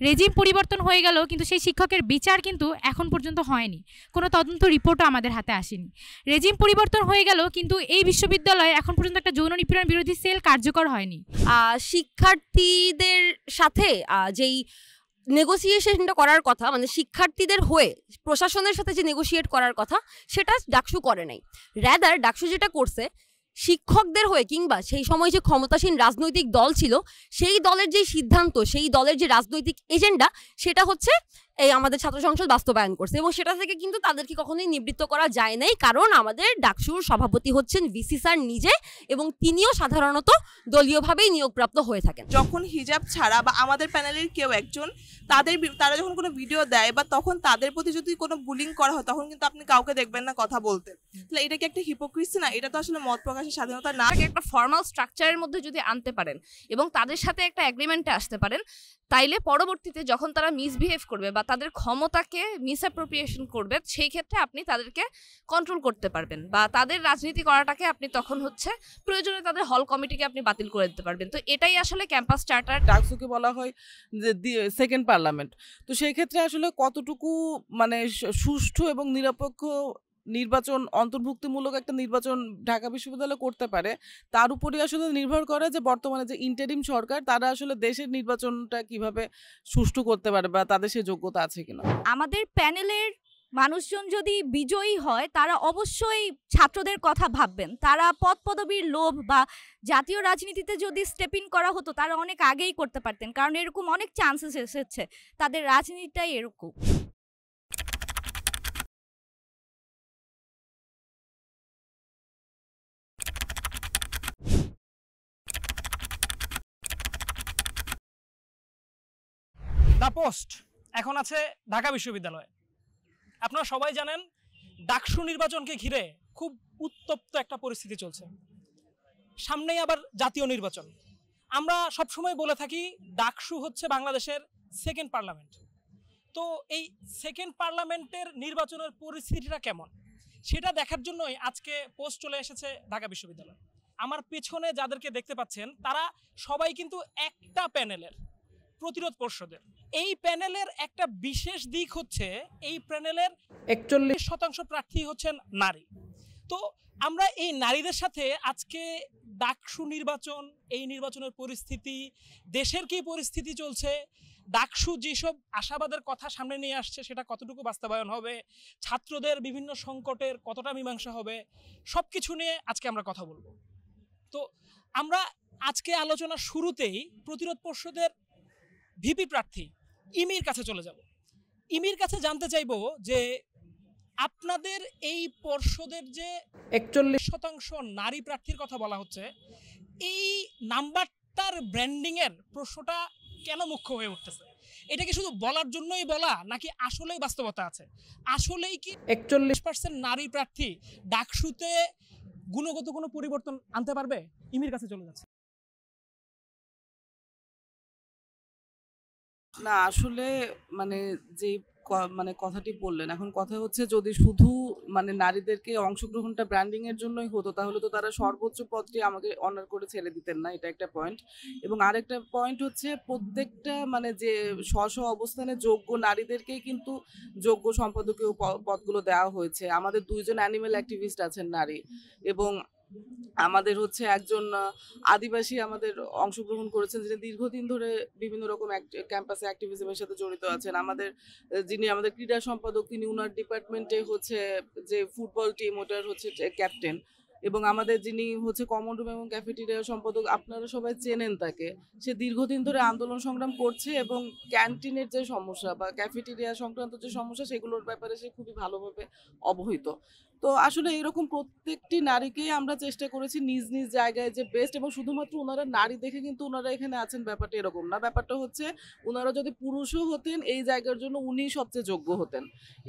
Regime পরিবর্তন হয়ে গেল কিন্তু সেই শিক্ষকের বিচার কিন্তু এখন পর্যন্ত হয়নি, কোনো তদন্ত রিপোর্টও আমাদের হাতে আসেনি। রেজিম পরিবর্তন হয়ে গেল কিন্তু এই বিশ্ববিদ্যালয়ে এখন পর্যন্ত একটা যৌন নিপীড়ন বিরোধী সেল কার্যকর হয়নি। শিক্ষার্থীদের সাথে যেই নেগোসিয়েশনটা করার কথা, মানে শিক্ষার্থীদের হয়ে প্রশাসনের সাথে যে নেগোসিয়েট করার কথা, সেটা ডাকসু করে নাই। র্যাদার ডাকসু যেটা করছে, শিক্ষকদের হয়ে কিংবা সেই সময় যে ক্ষমতাসীন রাজনৈতিক দল ছিল সেই দলের যে সিদ্ধান্ত, সেই দলের যে রাজনৈতিক এজেন্ডা, সেটা হচ্ছে এই আমাদের ছাত্র সংসদ বাস্তবায়ন করছে, এবং সেটা থেকে কিন্তু তাদেরকে কখনোই নিবৃত্ত করা যায় নাই। কারণ আমাদের ডাকসুর সভাপতি হচ্ছেন ভিসি স্যার নিজে, এবং তিনিও সাধারণত দলীয়ভাবেই নিয়োগপ্রাপ্ত হয়ে থাকেন। যখন হিজাব ছাড়া বা আমাদের প্যানেলের কেউ একজন তারা যখন কোনো ভিডিও দেয় বা তখন তাদের প্রতি যদি কোনো বুলিং করা হয়, তখন কিন্তু আপনি কাউকে দেখবেন না কথা বলতে। তাহলে এটা কি একটা হিপোক্রিসি না? এটা তো আসলে মত প্রকাশের স্বাধীনতা না। একটা ফর্মাল স্ট্রাকচারের মধ্যে যদি আনতে পারেন এবং তাদের সাথে একটা এগ্রিমেন্টে আসতে পারেন, তাইলে পরবর্তীতে যখন তারা মিসবিহেভ করবে বা তাদের ক্ষমতাকে মিসঅ্যাপ্রোপ্রিয়েশন করবে, সেই ক্ষেত্রে আপনি তাদেরকে কন্ট্রোল করতে পারবেন, বা তাদের রাজনীতি করাটাকে আপনি তখন প্রয়োজনে তাদের হল কমিটিকে আপনি বাতিল করে দিতে পারবেন। তো এটাই আসলে ক্যাম্পাস চার্টার। ডাকসুকে বলা হয় যে সেকেন্ড পার্লামেন্ট। তো সেই ক্ষেত্রে আসলে কতটুকু মানে সুষ্ঠু এবং নিরপেক্ষ নির্বাচন, অন্তর্ভুক্তিমূলক একটা নির্বাচন ঢাকা বিশ্ববিদ্যালয় করতে পারে, তার উপরই আসলে নির্ভর করে যে বর্তমানে যে ইন্টারিম সরকার, তারা আসলে দেশের নির্বাচনটা কিভাবে সুষ্ঠু করতে পারে বা তাদের সেই যোগ্যতা আছে কিনা। আমাদের প্যানেলের মানুষজন যদি বিজয়ী হয়, তারা অবশ্যই ছাত্রদের কথা ভাববেন। তারা পদ পদবীর লোভ বা জাতীয় রাজনীতিতে যদি স্টেপ ইন করা হতো, তারা অনেক আগেই করতে পারতেন, কারণ এরকম অনেক চান্সেস এসেছে। তাদের রাজনীতিটাই এরকম। দ্য পোস্ট এখন আছে ঢাকা বিশ্ববিদ্যালয়ে। আপনারা সবাই জানেন ডাকসু নির্বাচনকে ঘিরে খুব উত্তপ্ত একটা পরিস্থিতি চলছে। সামনেই আবার জাতীয় নির্বাচন। আমরা সবসময় বলে থাকি ডাকসু হচ্ছে বাংলাদেশের সেকেন্ড পার্লামেন্ট। তো এই সেকেন্ড পার্লামেন্টের নির্বাচনের পরিস্থিতিটা কেমন, সেটা দেখার জন্যই আজকে পোস্ট চলে এসেছে ঢাকা বিশ্ববিদ্যালয়। আমার পেছনে যাদেরকে দেখতে পাচ্ছেন, তারা সবাই কিন্তু একটা প্যানেলের, প্রতিরোধ পর্ষদের। এই প্যানেলের একটা বিশেষ দিক হচ্ছে, এই প্যানেলের 41% প্রার্থী হচ্ছেন নারী। তো আমরা এই নারীদের সাথে আজকে ডাকসু নির্বাচন, এই নির্বাচনের পরিস্থিতি, দেশের কি পরিস্থিতি চলছে, ডাকসু যেসব আশাবাদের কথা সামনে নিয়ে আসছে সেটা কতটুকু বাস্তবায়ন হবে, ছাত্রদের বিভিন্ন সংকটের কতটা মীমাংসা হবে, সব কিছু নিয়ে আজকে আমরা কথা বলবো। তো আমরা আজকে আলোচনার শুরুতেই প্রতিরোধ পর্ষদের ভিপি প্রার্থী ইমির কাছে চলে যাব। ইমির কাছে জানতে চাইবো যে আপনাদের এই পর্ষদের যে 41% নারী প্রার্থীর কথা বলা হচ্ছে, এই নাম্বারটার ব্র্যান্ডিং এর প্রশ্নটা কেন মুখ্য হয়ে উঠতেছে? এটা কি শুধু বলার জন্যই বলা, নাকি আসলেই বাস্তবতা আছে? আসলেই কি 41% নারী প্রার্থী ডাকসুতে গুণগত কোনো পরিবর্তন আনতে পারবে? ইমির কাছে চলে যাচ্ছে। না আসলে মানে যে মানে কথাটি বললেন, এখন কথা হচ্ছে যদি শুধু মানে নারীদেরকে অংশগ্রহণটা ব্র্যান্ডিং এর জন্যই হতো, তাহলে তো তারা সর্বোচ্চ পদটি আমাকে অনার করে ছেড়ে দিতেন না, এটা একটা পয়েন্ট। এবং আরেকটা পয়েন্ট হচ্ছে প্রত্যেকটা মানে যে স্ব অবস্থানে যোগ্য নারীদেরকেই কিন্তু যোগ্য সম্পাদকীয় পদগুলো দেওয়া হয়েছে। আমাদের 2জন অ্যানিমেল অ্যাক্টিভিস্ট আছেন নারী, এবং আমাদের হচ্ছে একজন আদিবাসী আমাদের অংশগ্রহণ করেছেন, যিনি দীর্ঘদিন ধরে বিভিন্ন রকম ক্যাম্পাসে অ্যাক্টিভিজমের সাথে জড়িত আছেন। যিনি আমাদের ক্রীড়া সম্পাদক, তিনি উনার ডিপার্টমেন্টে হচ্ছে যে ফুটবল টিম, ওটার হচ্ছে ক্যাপ্টেন। এবং আমাদের যিনি হচ্ছে কমন রুম এবং ক্যাফেটেরিয়া সম্পাদক, আপনারা সবাই চেনেন তাকে, সে দীর্ঘদিন ধরে আন্দোলন সংগ্রাম করছে এবং ক্যান্টিনের যে সমস্যা বা ক্যাফেটেরিয়া সংক্রান্ত যে সমস্যা, সেগুলোর ব্যাপারে সে খুবই ভালোভাবে অবহিত। তো আসলে এরকম প্রত্যেকটি নারীকেই আমরা চেষ্টা করেছি নিজ নিজ জায়গায় যে বেস্ট, এবং শুধুমাত্র ওনারা নারী দেখে কিন্তু ওনারা এখানে আছেন ব্যাপারটা এরকম না। ব্যাপারটা হচ্ছে ওনারা যদি পুরুষও হতেন, এই জায়গার জন্য উনি সবচেয়ে যোগ্য হতেন।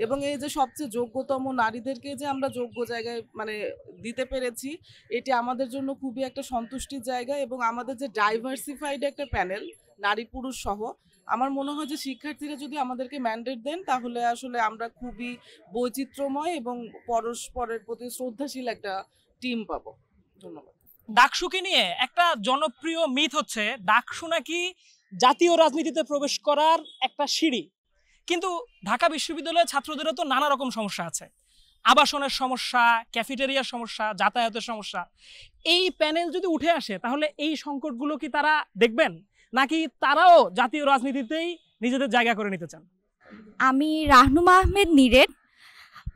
এবং এই যে সবচেয়ে যোগ্যতম নারীদেরকে যে আমরা যোগ্য জায়গায় মানে দিতে পেরেছি, এটি আমাদের জন্য খুবই একটা সন্তুষ্টির জায়গা। এবং আমাদের যে ডাইভার্সিফাইড একটা প্যানেল, নারী পুরুষ সহ, আমার মনে হয় যে শিক্ষার্থীরা যদি আমাদেরকে ম্যান্ডেট দেন, তাহলে আসলে আমরা খুবই বৈচিত্র্যময় এবং পরস্পরের প্রতি শ্রদ্ধাশীল একটা টিম পাবো। ধন্যবাদ। ডাকসুকে নিয়ে একটা জনপ্রিয় মিথ হচ্ছে ডাকসু নাকি জাতীয় রাজনীতিতে প্রবেশ করার একটা সিঁড়ি, কিন্তু ঢাকা বিশ্ববিদ্যালয়ের ছাত্রদেরও তো নানা রকম সমস্যা আছে, আবাসনের সমস্যা, ক্যাফেটেরিয়ার সমস্যা, যাতায়াতের সমস্যা। এই প্যানেল যদি উঠে আসে তাহলে এই সংকটগুলো কি তারা দেখবেন, নাকি তারাও জাতীয় রাজনীতিতেই নিজেদের জায়গা করে নিতে চান? আমি রাহনুমা আহমেদ নিরেট,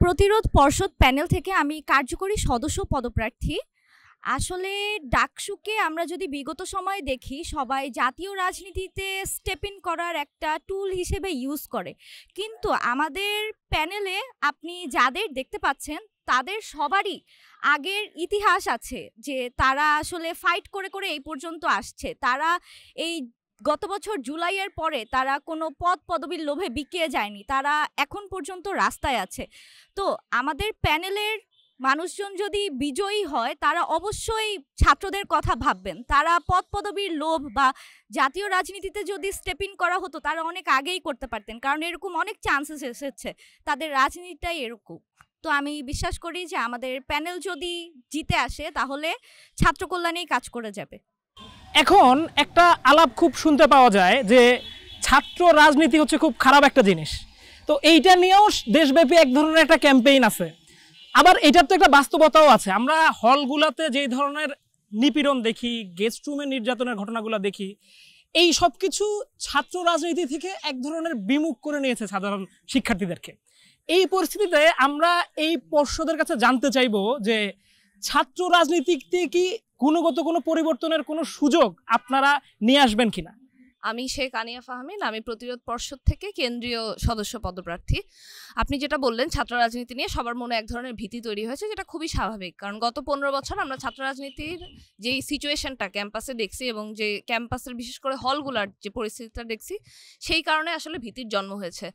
প্রতিরোধ পর্ষদ প্যানেল থেকে আমি কার্যকরী সদস্য পদপ্রার্থী। আসলে ডাকসুকে আমরা যদি বিগত সময়ে দেখি, সবাই জাতীয় রাজনীতিতে স্টেপ ইন করার একটা টুল হিসেবে ইউজ করে, কিন্তু আমাদের প্যানেলে আপনি যাদের দেখতে পাচ্ছেন তাদের সবারই আগের ইতিহাস আছে, যে তারা আসলে ফাইট করে করে এই পর্যন্ত আসছে। তারা এই গত বছর জুলাইয়ের পরে তারা কোনো পদ পদবীর লোভে বিকিয়ে যায়নি, তারা এখন পর্যন্ত রাস্তায় আছে। তো আমাদের প্যানেলের মানুষজন যদি বিজয়ী হয় তারা অবশ্যই ছাত্রদের কথা ভাববেন। তারা পদ পদবীর লোভ বা জাতীয় রাজনীতিতে যদি স্টেপ ইন করা হতো তারা অনেক আগেই করতে পারতেন, কারণ এরকম অনেক চান্সেস এসেছে, তাদের রাজনীতিটাই এরকম। তো আমি বিশ্বাস করি যে আমাদের প্যানেল যদি জিতে আসে তাহলে ছাত্র কল্যাণেই কাজ করে যাবে। এখন একটা আলাপ খুব শুনতে পাওয়া যায় যে ছাত্র রাজনীতি হচ্ছে খুব খারাপ একটা জিনিস, তো এইটা নিয়েও দেশব্যাপী এক ধরনের একটা ক্যাম্পেইন আছে। আবার এটার তো একটা বাস্তবতাও আছে। আমরা হলগুলোতে যেই ধরনের নিপীড়ন দেখি, গেস্ট রুমে নির্যাতনের ঘটনাগুলো দেখি, এই সব কিছু ছাত্র রাজনীতি থেকে এক ধরনের বিমুখ করে নিয়েছে সাধারণ শিক্ষার্থীদেরকে। এই পরিস্থিতিতে আমরা এই পর্ষদের কাছে জানতে চাইবো যে ছাত্র রাজনীতিতে কি গুণগত কোনো পরিবর্তনের কোনো সুযোগ আপনারা নিয়ে আসবেন কিনা? আমি শেখ আনিয়া ফাহমিন, আমি প্রতিরোধ পর্ষদ থেকে কেন্দ্রীয় সদস্য পদপ্রার্থী। আপনি যেটা বললেন ছাত্র রাজনীতি নিয়ে সবার মনে এক ধরনের ভীতি তৈরি হয়েছে, যেটা খুবই স্বাভাবিক, কারণ গত 15 বছর আমরা ছাত্র রাজনীতির যেই সিচুয়েশনটা ক্যাম্পাসে দেখছি এবং যে ক্যাম্পাসের বিশেষ করে হলগুলার যে পরিস্থিতিটা দেখছি, সেই কারণে আসলে ভীতির জন্ম হয়েছে।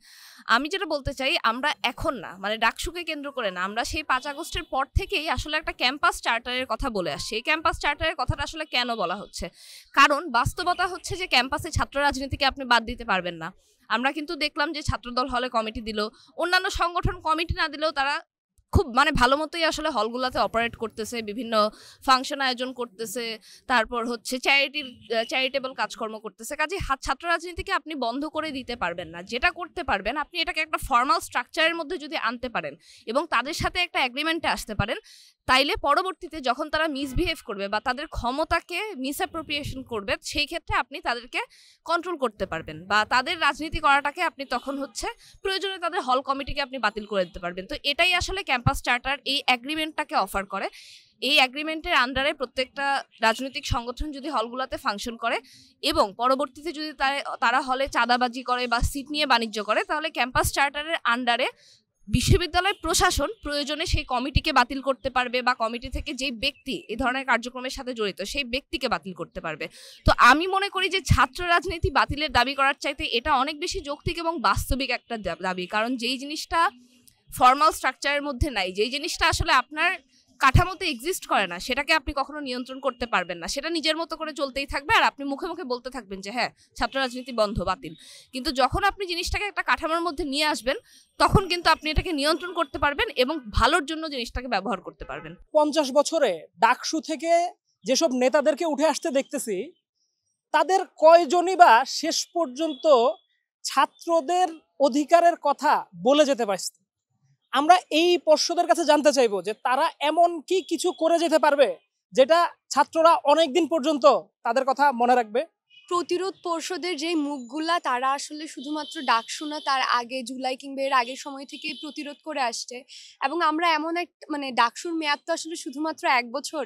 আমি যেটা বলতে চাই, আমরা এখন না, মানে ডাকসুকে কেন্দ্র করে না, আমরা সেই 5 আগস্টের পর থেকেই আসলে একটা ক্যাম্পাস চার্টারের কথা বলে আসছি। এই ক্যাম্পাস চার্টারের কথাটা আসলে কেন বলা হচ্ছে? কারণ বাস্তবতা হচ্ছে যে ক্যাম্পাসে ছাত্র রাজনীতিকে আপনি বাদ দিতে পারবেন না। আমরা কিন্তু দেখলাম যে ছাত্রদল হলে কমিটি দিল, অন্যান্য সংগঠন কমিটি না দিলেও তারা খুব ভালো মতোই আসলে হলগুলোতে অপারেট করতেছে, বিভিন্ন ফাংশন আয়োজন করতেছে, তারপর হচ্ছে চ্যারিটেবল কাজকর্ম করতেছে। কাজে ছাত্র রাজনীতিকে আপনি বন্ধ করে দিতে পারবেন না। যেটা করতে পারবেন, আপনি এটাকে একটা ফর্মাল স্ট্রাকচারের মধ্যে যদি আনতে পারেন এবং তাদের সাথে একটা এগ্রিমেন্টে আসতে পারেন, তাইলে পরবর্তীতে যখন তারা মিসবিহেভ করবে বা তাদের ক্ষমতাকে মিসঅ্যাপ্রোপ্রিয়েশন করবে, সেই ক্ষেত্রে আপনি তাদেরকে কন্ট্রোল করতে পারবেন বা তাদের রাজনীতি করাটাকে আপনি তখন হচ্ছে প্রয়োজনে তাদের হল কমিটিকে আপনি বাতিল করে দিতে পারবেন। তো এটাই আসলে ক্যাম্পাস চার্টার এই অ্যাগ্রিমেন্টটাকে অফার করে। এই অ্যাগ্রিমেন্টের আন্ডারে প্রত্যেকটা রাজনৈতিক সংগঠন যদি হলগুলোতে ফাংশন করে এবং পরবর্তীতে যদি তারা হলে চাঁদাবাজি করে বা সিট নিয়ে বাণিজ্য করে, তাহলে ক্যাম্পাস চার্টারের আন্ডারে বিশ্ববিদ্যালয় প্রশাসন প্রয়োজনে সেই কমিটিকে বাতিল করতে পারবে বা কমিটি থেকে যেই ব্যক্তি এই ধরনের কার্যক্রমের সাথে জড়িত সেই ব্যক্তিকে বাতিল করতে পারবে। তো আমি মনে করি যে ছাত্র রাজনীতি বাতিলের দাবি করার চাইতে এটা অনেক বেশি যৌক্তিক এবং বাস্তবিক একটা দাবি, কারণ যেই জিনিসটা ফর্মাল স্ট্রাকচারের মধ্যে নাই, যেই জিনিসটা আসলে আপনার কাঠামোতে এক্সিস্ট করে না, সেটাকে আপনি কখনো নিয়ন্ত্রণ করতে পারবেন না। সেটা নিজের মতো করে চলতেই থাকবে আর আপনি মুখে মুখে বলতে থাকবেন যে হ্যাঁ ছাত্র রাজনীতি বন্ধ, বাতিল। কিন্তু যখন আপনি জিনিসটাকে একটা কাঠামোর মধ্যে নিয়ে আসবেন, তখন কিন্তু আপনি এটাকে নিয়ন্ত্রণ করতে পারবেন এবং ভালোর জন্য জিনিসটাকে ব্যবহার করতে পারবেন। 50 বছরে ডাকসু থেকে যেসব নেতাদেরকে উঠে আসতে দেখতেছি, তাদের কয়জনই বা শেষ পর্যন্ত ছাত্রদের অধিকারের কথা বলে যেতে পারছে? আমরা এই পর্ষদের কাছে জানতে চাইবো যে তারা এমন কি কিছু করে যেতে পারবে যেটা ছাত্ররা অনেকদিন পর্যন্ত তাদের কথা মনে রাখবে। প্রতিরোধ পর্ষদের যে মুখগুলা তারা আসলে শুধুমাত্র ডাকসু না, তার আগে জুলাই কিংবা এর আগের সময় থেকে প্রতিরোধ করে আসছে। এবং আমরা এমন এক ডাকসুর মেয়াদ তো আসলে শুধুমাত্র 1 বছর,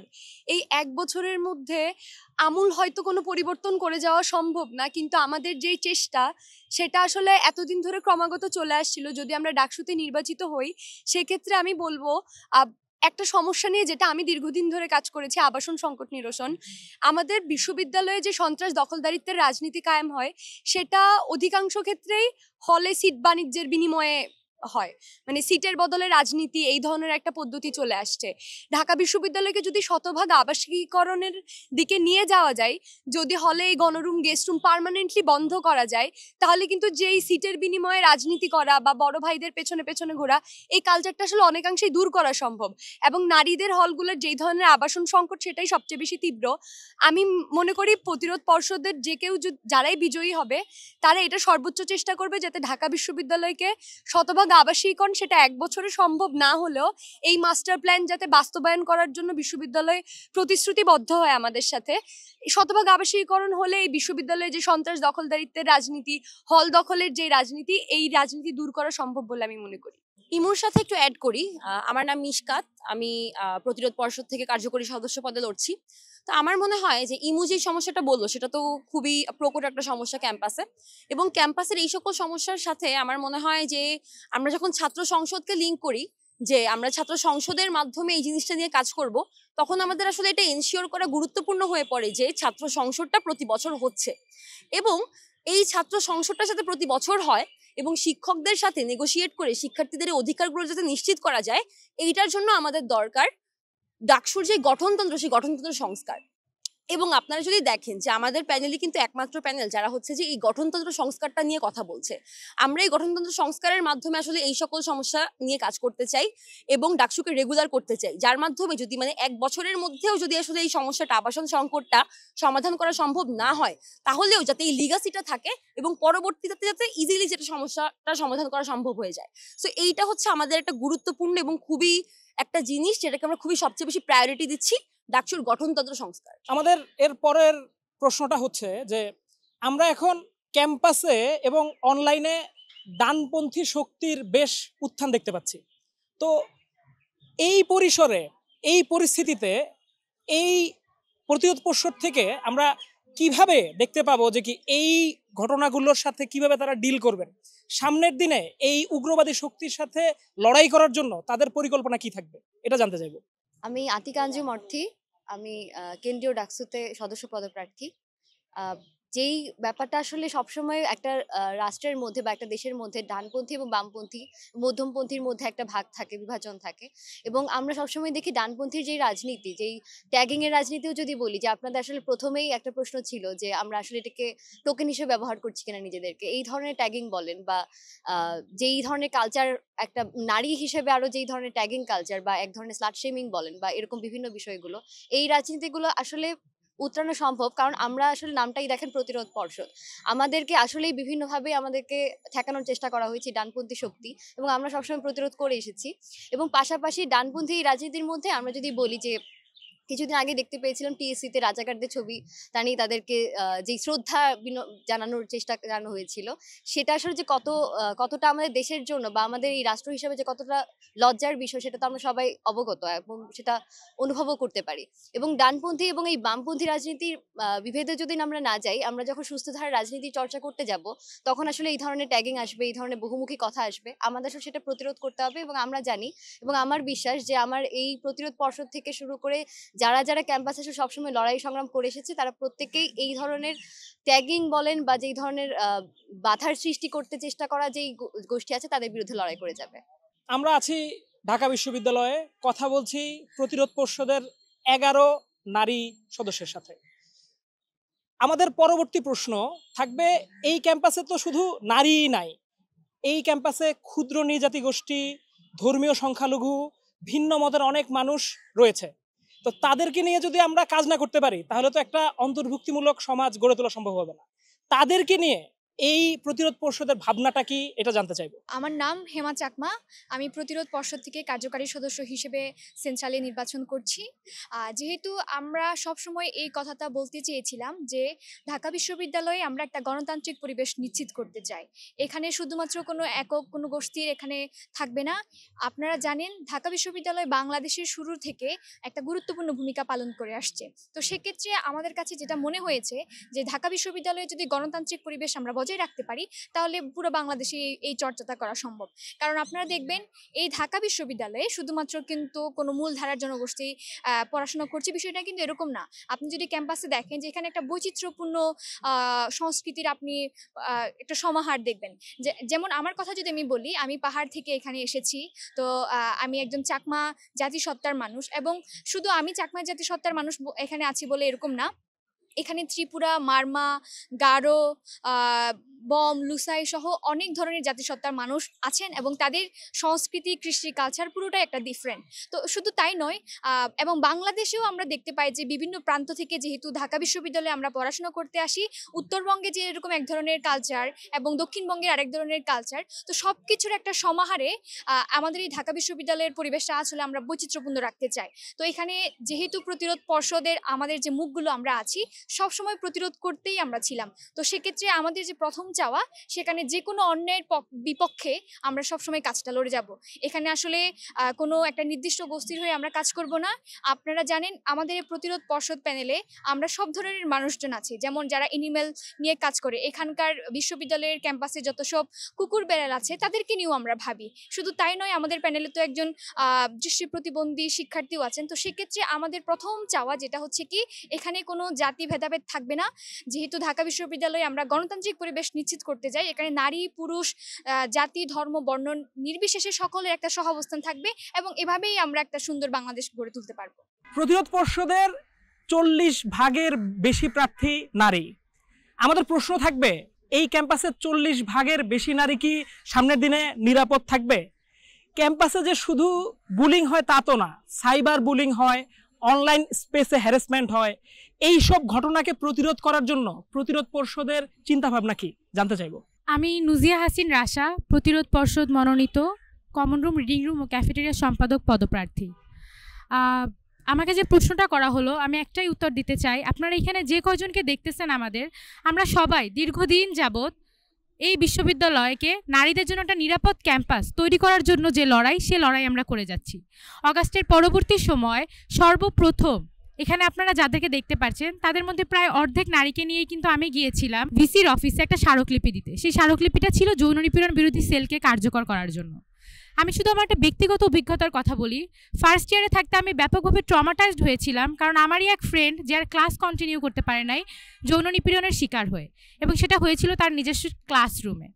এই 1 বছরের মধ্যে আমূল হয়তো কোনো পরিবর্তন করে যাওয়া সম্ভব না, কিন্তু আমাদের যেই চেষ্টা সেটা আসলে এতদিন ধরে ক্রমাগত চলে আসছিল। যদি আমরা ডাকসুতে নির্বাচিত হই, সেক্ষেত্রে আমি বলবো একটা সমস্যা নিয়ে যেটা আমি দীর্ঘদিন ধরে কাজ করেছি, আবাসন সংকট নিরসন। আমাদের বিশ্ববিদ্যালয়ে যে সন্ত্রাস দখলদারিত্বের রাজনীতি কায়েম হয়, সেটা অধিকাংশ ক্ষেত্রেই হলে সিট বাণিজ্যের বিনিময়ে হয়, মানে সিটের বদলে রাজনীতি, এই ধরনের একটা পদ্ধতি চলে আসছে। ঢাকা বিশ্ববিদ্যালয়কে যদি শতভাগ আবাসিকীকরণের দিকে নিয়ে যাওয়া যায়, যদি হলে এই গণরুম গেস্ট রুম পার্মানেন্টলি বন্ধ করা যায়, তাহলে কিন্তু যেই সিটের বিনিময়ে রাজনীতি করা বা বড় ভাইদের পেছনে পেছনে ঘোরা, এই কালচারটা আসলে অনেকাংশেই দূর করা সম্ভব। এবং নারীদের হলগুলোর যেই ধরনের আবাসন সংকট, সেটাই সবচেয়ে বেশি তীব্র। আমি মনে করি প্রতিরোধ পর্ষদের যে কেউ যারাই বিজয়ী হবে, তারা এটা সর্বোচ্চ চেষ্টা করবে যাতে ঢাকা বিশ্ববিদ্যালয়কে শতভাগ আবাসিকরণ, সেটা 1 বছরে সম্ভব না হলেও এই মাস্টার প্ল্যান যাতে বাস্তবায়ন করার জন্য বিশ্ববিদ্যালয় প্রতিশ্রুতিবদ্ধ হয় আমাদের সাথে। শতভাগ আবাসিকরণ হলে এই বিশ্ববিদ্যালয়ে যে সন্ত্রাস দখলদারিত্বের রাজনীতি, হল দখলের যে রাজনীতি, এই রাজনীতি দূর করা সম্ভব বলে আমি মনে করি। ইমুর সাথে একটু অ্যাড করি, আমার নাম মিশকাত, আমি প্রতিরোধ পর্ষদ থেকে কার্যকরী সদস্য পদে লড়ছি। তো আমার মনে হয় যে ইমু যে সমস্যাটা বললো সেটা তো খুবই প্রকট একটা সমস্যা ক্যাম্পাসে, এবং ক্যাম্পাসের এই সকল সমস্যার সাথে আমার মনে হয় যে আমরা যখন ছাত্র সংসদকে লিঙ্ক করি, যে আমরা ছাত্র সংসদের মাধ্যমে এই জিনিসটা নিয়ে কাজ করব, তখন আমাদের আসলে এটা এনশিওর করা গুরুত্বপূর্ণ হয়ে পড়ে যে ছাত্র সংসদটা প্রতি বছর হচ্ছে, এবং এই ছাত্র সংসদটা যাতে প্রতি বছর হয় এবং শিক্ষকদের সাথে নেগোশিয়েট করে শিক্ষার্থীদের অধিকারগুলো যাতে নিশ্চিত করা যায়, এইটার জন্য আমাদের দরকার ডাকসুর যে গঠনতন্ত্র, সেই গঠনতন্ত্র সংস্কার। এবং আপনারা যদি দেখেন যে আমাদের প্যানেলই কিন্তু একমাত্র প্যানেল যারা হচ্ছে যে এই গঠনতন্ত্র সংস্কারটা নিয়ে কথা বলছে। আমরা এই গঠনতন্ত্র সংস্কারের মাধ্যমে আসলে এই সকল সমস্যা নিয়ে কাজ করতে চাই এবং ডাকসুকে রেগুলার করতে চাই, যার মাধ্যমে যদি মানে 1 বছরের মধ্যেও যদি আসলে এই সমস্যাটা, আবাসন সংকটটা সমাধান করা সম্ভব না হয়, তাহলেও যাতে এই লিগাসিটা থাকে এবং পরবর্তীতে যাতে ইজিলি যেটা সমস্যাটা সমাধান করা সম্ভব হয়ে যায়। সো এইটা হচ্ছে আমাদের একটা গুরুত্বপূর্ণ এবং খুবই একটা জিনিস যেটাকে আমরা খুবই সবচেয়ে বেশি প্রায়োরিটি দিচ্ছি, ডাকসুর গঠনতন্ত্র সংস্কার। আমাদের এর পরের প্রশ্নটা হচ্ছে যে আমরা এখন ক্যাম্পাসে এবং অনলাইনে ডানপন্থী শক্তির বেশ উত্থান দেখতে পাচ্ছি। তো এই পরিসরে, এই পরিস্থিতিতে এই প্রতিরোধ পর্ষদ থেকে আমরা কিভাবে দেখতে পাবো যে কি এই ঘটনাগুলোর সাথে কিভাবে তারা ডিল করবেন, সামনের দিনে এই উগ্রবাদী শক্তির সাথে লড়াই করার জন্য তাদের পরিকল্পনা কি থাকবে, এটা জানতে চাইবো। আমি আতিকা আঞ্জুম অর্থী, আমি কেন্দ্রীয় ডাকসুতে সদস্য পদপ্রার্থী। যেই ব্যাপারটা আসলে সবসময় একটা রাষ্ট্রের মধ্যে বা একটা দেশের মধ্যে ডানপন্থী এবং বামপন্থী, মধ্যমপন্থীর মধ্যে একটা ভাগ থাকে, বিভাজন থাকে, এবং আমরা সবসময় দেখি ডানপন্থীর যেই রাজনীতি, যেই ট্যাগিং এর রাজনীতিও যদি বলি, যে আপনাদের আসলে প্রথমেই একটা প্রশ্ন ছিল যে আমরা আসলে এটাকে টোকেন হিসেবে ব্যবহার করছি কিনা নিজেদেরকে, এই ধরনের ট্যাগিং বলেন বা যেই ধরনের কালচার, একটা নারী হিসেবে আরো যেই ধরনের ট্যাগিং কালচার বা এক ধরনের স্লাট শেমিং বলেন বা এরকম বিভিন্ন বিষয়গুলো, এই রাজনীতিগুলো আসলে উতরানো সম্ভব, কারণ আমরা আসলে নামটাই দেখেন প্রতিরোধ পর্ষদ, আমাদেরকে আসলেই বিভিন্নভাবে আমাদেরকে ঠেকানোর চেষ্টা করা হয়েছে ডানপন্থী শক্তি, এবং আমরা সবসময় প্রতিরোধ করে এসেছি। এবং পাশাপাশি ডানপন্থী রাজনীতির মধ্যে আমরা যদি বলি যে কিছুদিন আগে দেখতে পেয়েছিলাম টিএসসিতে রাজাকারদের ছবি টানিয়ে তাদেরকে যেই শ্রদ্ধা জানানোর চেষ্টা জানানো হয়েছিল, সেটা আসলে যে কতটা আমাদের দেশের জন্য বা আমাদের এই রাষ্ট্র হিসেবে যে কতটা লজ্জার বিষয়, সেটা তো আমরা সবাই অবগত এবং সেটা অনুভবও করতে পারি। এবং ডানপন্থী এবং এই বামপন্থী রাজনীতির বিভেদে যদি আমরা না যাই, আমরা যখন সুস্থ ধারার রাজনীতি চর্চা করতে যাব, তখন আসলে এই ধরনের ট্যাগিং আসবে, এই ধরনের বহুমুখী কথা আসবে, আমাদের আসলে সেটা প্রতিরোধ করতে হবে। এবং আমরা জানি এবং আমার বিশ্বাস যে আমার এই প্রতিরোধ পর্ষদ থেকে শুরু করে যারা যারা ক্যাম্পাসে এসে সবসময় লড়াই সংগ্রাম করে এসেছে, তারা প্রত্যেকেই এই ধরনের ট্যাগিং বলেন বা যেই ধরনের বাধার সৃষ্টি করতে চেষ্টা করা যেই গোষ্ঠী আছে, তাদের বিরুদ্ধে লড়াই করে যাবে। আমরা আছি ঢাকা বিশ্ববিদ্যালয়ে, কথা বলছি প্রতিরোধ পর্ষদের 11 নারী সদস্যের সাথে। আমাদের পরবর্তী প্রশ্ন থাকবে, এই ক্যাম্পাসে তো শুধু নারীই নাই, এই ক্যাম্পাসে ক্ষুদ্র নৃজাতি গোষ্ঠী, ধর্মীয় সংখ্যালঘু, ভিন্ন মতের অনেক মানুষ রয়েছে। তো তাদেরকে নিয়ে যদি আমরা কাজ না করতে পারি, তাহলে তো একটা অন্তর্ভুক্তিমূলক সমাজ গড়ে তোলা সম্ভব হবে না। তাদেরকে নিয়ে এই প্রতিরোধ পর্ষদের ভাবনাটা কি, এটা জানতে চাইবো। আমার নাম হেমা চাকমা, আমি প্রতিরোধ পর্ষদ থেকে কার্যকারী সদস্য হিসেবে সেন্ট্রালে নির্বাচন করছি। যেহেতু আমরা সবসময় এই কথাটা বলতে চেয়েছিলাম যে ঢাকা বিশ্ববিদ্যালয়ে আমরা একটা গণতান্ত্রিক পরিবেশ নিশ্চিত করতে চাই, এখানে শুধুমাত্র কোনো একক কোনো গোষ্ঠীর এখানে থাকবে না। আপনারা জানেন ঢাকা বিশ্ববিদ্যালয় বাংলাদেশের শুরু থেকে একটা গুরুত্বপূর্ণ ভূমিকা পালন করে আসছে। তো সেক্ষেত্রে আমাদের কাছে যেটা মনে হয়েছে যে ঢাকা বিশ্ববিদ্যালয়ে যদি গণতান্ত্রিক পরিবেশ আমরা বজায় রাখতে পারি তাহলে পুরো বাংলাদেশে এই চর্চাটা করা সম্ভব। কারণ আপনারা দেখবেন এই ঢাকা বিশ্ববিদ্যালয়ে শুধুমাত্র কিন্তু কোনো মূলধারার জনগোষ্ঠী পড়াশোনা করছে, বিষয়টা কিন্তু এরকম না। আপনি যদি ক্যাম্পাসে দেখেন যে এখানে একটা বৈচিত্র্যপূর্ণ সংস্কৃতির আপনি একটা সমাহার দেখবেন। যেমন আমার কথা যদি আমি বলি, আমি পাহাড় থেকে এখানে এসেছি, তো আমি একজন চাকমা জাতিসত্তার মানুষ, এবং শুধু আমি চাকমা জাতিসত্তার মানুষ এখানে আছি বলে এরকম না। এখানে ত্রিপুরা, মারমা, গারো, বম, লুসাই সহ অনেক ধরনের জাতিসত্তার মানুষ আছেন এবং তাদের সংস্কৃতি, কৃষ্টি, কালচার পুরোটাই একটা ডিফারেন্ট। তো শুধু তাই নয়, এবং বাংলাদেশেও আমরা দেখতে পাই যে বিভিন্ন প্রান্ত থেকে যেহেতু ঢাকা বিশ্ববিদ্যালয়ে আমরা পড়াশোনা করতে আসি, উত্তরবঙ্গে যে এরকম এক ধরনের কালচার এবং দক্ষিণবঙ্গের আরেক ধরনের কালচার, তো সব কিছুর একটা সমাহারে আমাদের এই ঢাকা বিশ্ববিদ্যালয়ের পরিবেশটা আসলে আমরা বৈচিত্র্যপূর্ণ রাখতে চাই। তো এখানে যেহেতু প্রতিরোধ পর্ষদের আমাদের যে মুখগুলো আমরা আছি সবসময় প্রতিরোধ করতেই আমরা ছিলাম, তো সেক্ষেত্রে আমাদের যে প্রথম চাওয়া সেখানে যে কোনো অন্যায়ের বিপক্ষে আমরা সবসময় কাজটা লড়ে যাব। এখানে আসলে কোনো একটা নির্দিষ্ট গোষ্ঠীর হয়ে আমরা কাজ করব না। আপনারা জানেন আমাদের প্রতিরোধ পর্ষদ প্যানেলে আমরা সব ধরনের মানুষজন আছি, যেমন যারা এনিম্যাল নিয়ে কাজ করে, এখানকার বিশ্ববিদ্যালয়ের ক্যাম্পাসে যত সব কুকুর বেড়াল আছে তাদেরকে নিয়েও আমরা ভাবি। শুধু তাই নয়, আমাদের প্যানেলে তো একজন দৃষ্টি প্রতিবন্ধী শিক্ষার্থীও আছেন। তো সেক্ষেত্রে আমাদের প্রথম চাওয়া যেটা হচ্ছে কি, এখানে কোনো জাতি ভেদাভেদ থাকবে না। যেহেতু ঢাকা বিশ্ববিদ্যালয়ে আমরা গণতান্ত্রিক পরিবেশ নিশ্চিত করতে যাই, এখানে নারী, পুরুষ, জাতি, ধর্ম, বর্ণ নির্বিশেষে সকলের একটা সহাবস্থান থাকবে এবং এভাবেই আমরা একটা সুন্দর বাংলাদেশ গড়ে তুলতে পারবো। প্রতিরোধ পর্ষদের 40 ভাগের বেশি প্রার্থী নারী। আমাদের প্রশ্ন থাকবে, এই ক্যাম্পাসে 40 ভাগের বেশি নারী কি সামনের দিনে নিরাপদ থাকবে? ক্যাম্পাসে যে শুধু বুলিং হয় তা তো না, সাইবার বুলিং হয়, অনলাইন স্পেসে হ্যারাসমেন্ট হয়। এই সব ঘটনাকে প্রতিরোধ করার জন্য প্রতিরোধ পর্ষদের চিন্তাভাবনা কি জানতে চাইব। আমি নুজিয়া হাসিন রাশা, প্রতিরোধ পর্ষদ মনোনীত কমন রুম, রিডিং রুম ও ক্যাফেটেরিয়া সম্পাদক পদপ্রার্থী। আমাকে যে প্রশ্নটা করা হলো আমি একটাই উত্তর দিতে চাই। আপনারা এখানে যে কয়জনকে দেখতেছেন আমরা সবাই দীর্ঘদিন যাবৎ এই বিশ্ববিদ্যালয়কে নারীদের জন্য একটা নিরাপদ ক্যাম্পাস তৈরি করার জন্য যে লড়াই, সে লড়াই আমরা করে যাচ্ছি। অগাস্টের পরবর্তী সময় সর্বপ্রথম এখানে আপনারা যাদেরকে দেখতে পাচ্ছেন তাদের মধ্যে প্রায় অর্ধেক নারীকে নিয়েই কিন্তু আমি গিয়েছিলাম ভিসির অফিসে একটা স্মারকলিপি দিতে। সেই স্মারকলিপিটা ছিল যৌন নিপীড়ন বিরোধী সেলকে কার্যকর করার জন্য। আমি শুধু আমার একটা ব্যক্তিগত অভিজ্ঞতার কথা বলি। ফার্স্ট ইয়ারে থাকতে আমি ব্যাপকভাবে ট্রমাটাইজড হয়েছিলাম, কারণ আমারই এক ফ্রেন্ড যার ক্লাস কন্টিনিউ করতে পারে নাই যৌন নিপীড়নের শিকার হয়ে, এবং সেটা হয়েছিল তার নিজস্ব ক্লাসরুমে।